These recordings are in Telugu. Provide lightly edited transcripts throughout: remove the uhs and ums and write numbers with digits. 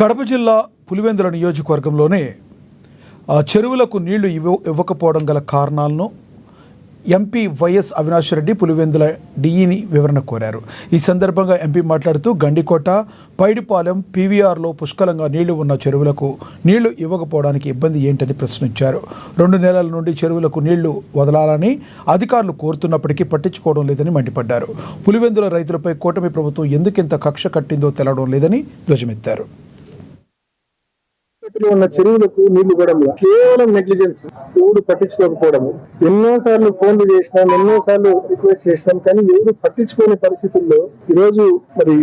కడప జిల్లా పులివెందుల నియోజకవర్గంలోనే చెరువులకు నీళ్లు ఇవ్వకపోవడం గల కారణాలను ఎంపీ వైఎస్ అవినాష్ రెడ్డి పులివెందుల డిఈని వివరణ కోరారు. ఈ సందర్భంగా ఎంపీ మాట్లాడుతూ గండికోట, పైడిపాలెం, పీవీఆర్లో పుష్కలంగా నీళ్లు ఉన్న చెరువులకు నీళ్లు ఇవ్వకపోవడానికి ఇబ్బంది ఏంటని ప్రశ్నించారు. 2 నెలల నుండి చెరువులకు నీళ్లు వదలాలని అధికారులు కోరుతున్నప్పటికీ పట్టించుకోవడం లేదని మండిపడ్డారు. పులివెందుల రైతులపై కూటమి ప్రభుత్వం ఎందుకింత కక్ష కట్టిందో తెలవడం లేదని ధ్వజమెత్తారు. ఉన్న చెరువులకు నీళ్లు ఇవ్వడం కేవలం నెగ్లిజెన్స్, ఎవరు పట్టించుకోకపోవడము. ఎన్నోసార్లు ఫోన్లు చేసినాం, ఎన్నోసార్లు రిక్వెస్ట్ చేసినాం, కానీ ఎవరు పట్టించుకునే పరిస్థితుల్లో ఈరోజు మరి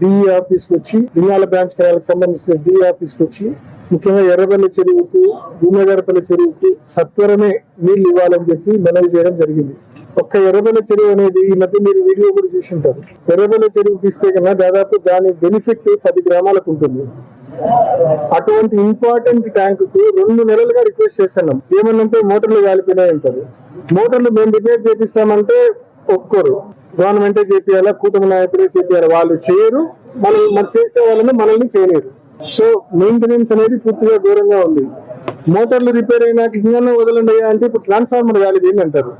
డిఈ ఆఫీస్ కు వచ్చి, దినాల బ్రాంచ్ కెనాల్కి సంబంధించిన డిఈ ఆఫీస్ కు వచ్చి ముఖ్యంగా ఎర్రబెల్లి చెరువుకు, భూమగడపల్లి చెరువుకు సత్వరమే నీళ్లు ఇవ్వాలని చెప్పి మనవి చేయడం జరిగింది. ఒక్క ఎర్రబెల్లి చెరువు అనేది ఈ మధ్య మీరు వీడియో కూడా చూసి ఉంటారు. ఎర్రబెల్లి చెరువుకి ఇస్తే కన్నా దాదాపు దాని బెనిఫిట్ 10 గ్రామాలకు ఉంటుంది. అటువంటి ఇంపార్టెంట్ ట్యాంక్ కు 2 నెలలుగా రిక్వెస్ట్ చేస్తున్నాం. ఏమన్నంటే మోటార్లు కాలిపోయినాయి అంటారు. మోటార్లు మేము రిపేర్ చేపిస్తామంటే ఒప్పుకోరు. గవర్నమెంటే చేపియాలా, కూటమి నాయకులే చేపియాలా, వాళ్ళు చేయరు. మనం చేసే వాళ్ళని మనల్ని చేయలేరు. సో మెయింటెనెన్స్ అనేది పూర్తిగా దూరంగా ఉంది. మోటార్లు రిపేర్ అయినాక ఇంకా వదలండి అంటే ఇప్పుడు ట్రాన్స్ఫార్మర్ కాలేదు అంటారు.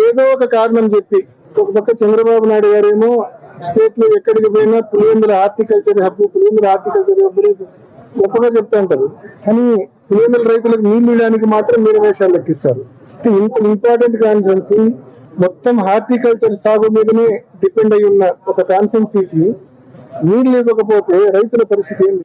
ఏదో ఒక కారణం చెప్పి ఒక పక్క చంద్రబాబు నాయుడు గారేమో స్టేట్ లో ఎక్కడికి పోయినా Pulivendula horticulture hub, Pulivendula horticulture hub గొప్పగా చెప్తా ఉంటారు. కానీ పులివెందుల రైతులకు నీళ్లు ఇవ్వడానికి మాత్రం మీరు వేషాలు లెక్కిస్తారు. ఇంత ఇంపార్టెంట్ కాన్స్టెన్సీ, మొత్తం హార్టికల్చర్ సాగు మీదనే డిపెండ్ అయి ఉన్న ఒక కాన్స్టెన్సీకి నీళ్లు ఇవ్వకపోతే రైతుల పరిస్థితి ఏంటి?